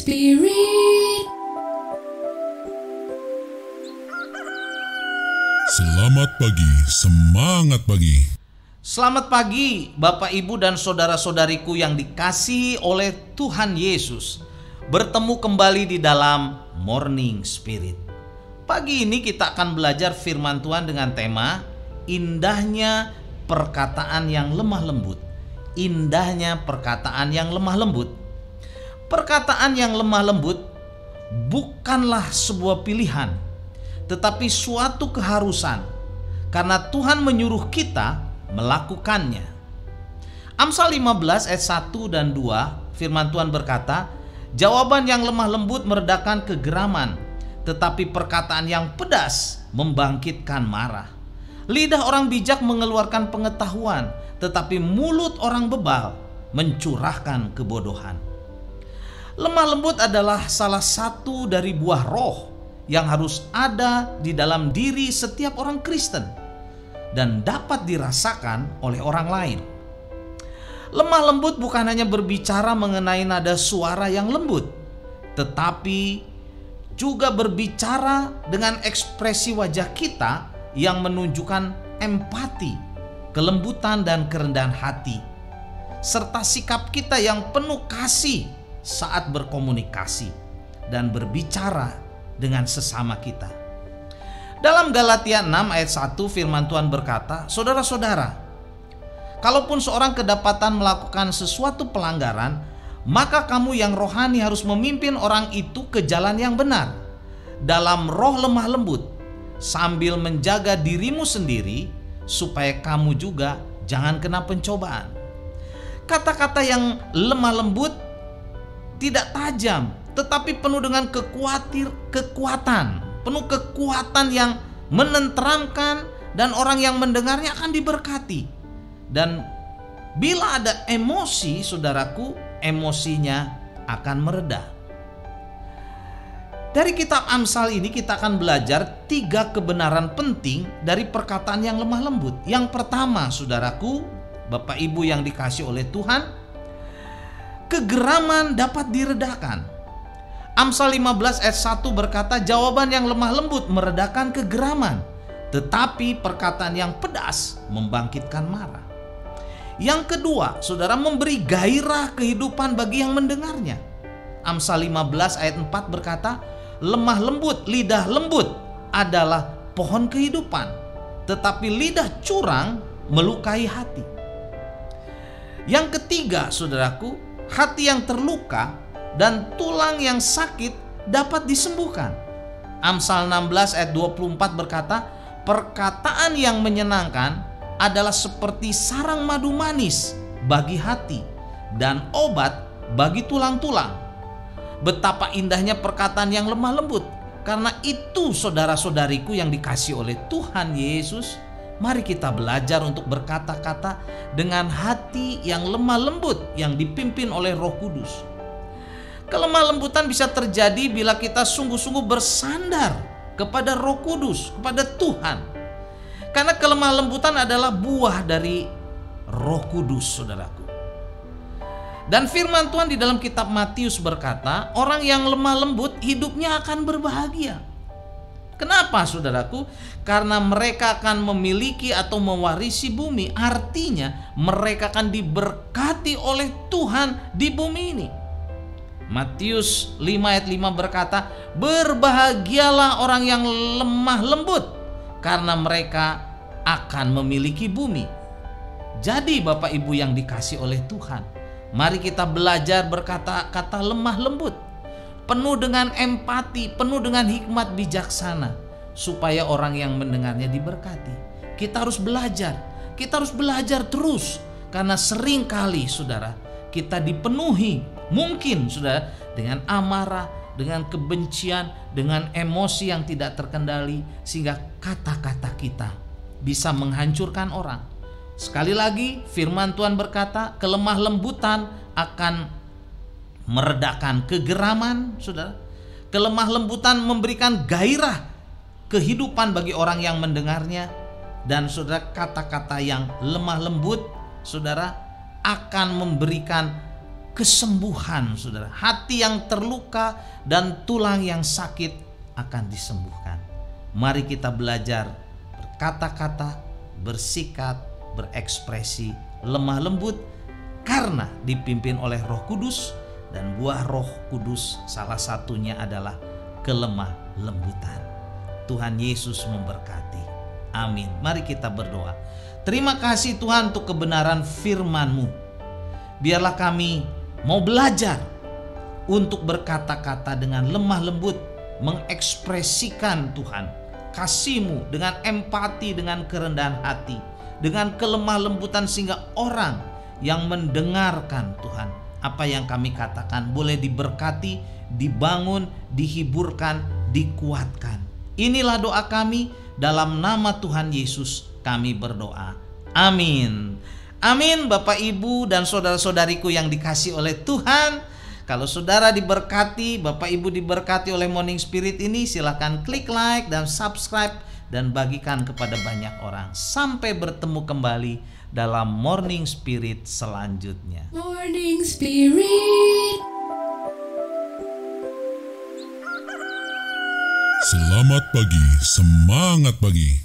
Spirit. Selamat pagi, semangat pagi. Selamat pagi Bapak Ibu dan saudara-saudariku yang dikasihi oleh Tuhan Yesus. Bertemu kembali di dalam Morning Spirit. Pagi ini kita akan belajar firman Tuhan dengan tema indahnya perkataan yang lemah lembut. Indahnya perkataan yang lemah lembut. Perkataan yang lemah lembut bukanlah sebuah pilihan, tetapi suatu keharusan, karena Tuhan menyuruh kita melakukannya. Amsal 15 ayat 1 dan 2 firman Tuhan berkata, jawaban yang lemah lembut meredakan kegeraman, tetapi perkataan yang pedas membangkitkan marah. Lidah orang bijak mengeluarkan pengetahuan, tetapi mulut orang bebal mencurahkan kebodohan. Lemah lembut adalah salah satu dari buah roh yang harus ada di dalam diri setiap orang Kristen dan dapat dirasakan oleh orang lain. Lemah lembut bukan hanya berbicara mengenai nada suara yang lembut, tetapi juga berbicara dengan ekspresi wajah kita yang menunjukkan empati, kelembutan dan kerendahan hati, serta sikap kita yang penuh kasih saat berkomunikasi dan berbicara dengan sesama kita. Dalam Galatia 6 ayat 1 firman Tuhan berkata, saudara-saudara, kalaupun seorang kedapatan melakukan sesuatu pelanggaran, maka kamu yang rohani harus memimpin orang itu ke jalan yang benar, dalam roh lemah lembut, sambil menjaga dirimu sendiri, supaya kamu juga jangan kena pencobaan. Kata-kata yang lemah lembut tidak tajam, tetapi penuh dengan kekuatan, penuh kekuatan yang menenteramkan, dan orang yang mendengarnya akan diberkati. Dan bila ada emosi, saudaraku, emosinya akan mereda. Dari kitab Amsal ini kita akan belajar 3 kebenaran penting dari perkataan yang lemah lembut. Yang pertama, saudaraku, Bapak Ibu yang dikasihi oleh Tuhan, kegeraman dapat diredakan. Amsal 15 ayat 1 berkata, jawaban yang lemah lembut meredakan kegeraman, tetapi perkataan yang pedas membangkitkan marah. Yang kedua, saudara, memberi gairah kehidupan bagi yang mendengarnya. Amsal 15 ayat 4 berkata, lemah lembut, lidah lembut adalah pohon kehidupan, tetapi lidah curang melukai hati. Yang ketiga, saudaraku, hati yang terluka dan tulang yang sakit dapat disembuhkan. Amsal 16 ayat 24 berkata, perkataan yang menyenangkan adalah seperti sarang madu manis bagi hati dan obat bagi tulang-tulang. Betapa indahnya perkataan yang lemah lembut. Karena itu, saudara-saudariku yang dikasihi oleh Tuhan Yesus, mari kita belajar untuk berkata-kata dengan hati yang lemah lembut yang dipimpin oleh Roh Kudus. Kelemah lembutan bisa terjadi bila kita sungguh-sungguh bersandar kepada Roh Kudus, kepada Tuhan. Karena kelemah lembutan adalah buah dari Roh Kudus, saudaraku. Dan firman Tuhan di dalam kitab Matius berkata, orang yang lemah lembut hidupnya akan berbahagia. Kenapa, saudaraku? Karena mereka akan memiliki atau mewarisi bumi. Artinya mereka akan diberkati oleh Tuhan di bumi ini. Matius 5 ayat 5 berkata, berbahagialah orang yang lemah lembut, karena mereka akan memiliki bumi. Jadi Bapak Ibu yang dikasihi oleh Tuhan, mari kita belajar berkata-kata lemah lembut, penuh dengan empati, penuh dengan hikmat bijaksana, supaya orang yang mendengarnya diberkati. Kita harus belajar terus, karena sering kali, saudara, kita dipenuhi mungkin, saudara, dengan amarah, dengan kebencian, dengan emosi yang tidak terkendali, sehingga kata-kata kita bisa menghancurkan orang. Sekali lagi, firman Tuhan berkata, kelemah lembutan akan meredakan kegeraman, saudara. Kelemah lembutan memberikan gairah kehidupan bagi orang yang mendengarnya. Dan saudara, kata-kata yang lemah lembut, saudara, akan memberikan kesembuhan, saudara. Hati yang terluka dan tulang yang sakit akan disembuhkan. Mari kita belajar berkata-kata, bersikap, berekspresi lemah lembut karena dipimpin oleh Roh Kudus, dan buah Roh Kudus salah satunya adalah kelemah lembutan. Tuhan Yesus memberkati. Amin. Mari kita berdoa. Terima kasih Tuhan untuk kebenaran firman-Mu. Biarlah kami mau belajar untuk berkata-kata dengan lemah lembut, mengekspresikan Tuhan kasih-Mu dengan empati, dengan kerendahan hati, dengan kelemah lembutan, sehingga orang yang mendengarkan Tuhan, apa yang kami katakan boleh diberkati, dibangun, dihiburkan, dikuatkan. Inilah doa kami, dalam nama Tuhan Yesus kami berdoa. Amin. Amin. Bapak, Ibu, dan saudara-saudariku yang dikasihi oleh Tuhan, kalau saudara diberkati, Bapak Ibu diberkati oleh Morning Spirit ini, silakan klik like dan subscribe dan bagikan kepada banyak orang. Sampai bertemu kembali dalam Morning Spirit selanjutnya. Morning Spirit. Selamat pagi, semangat pagi.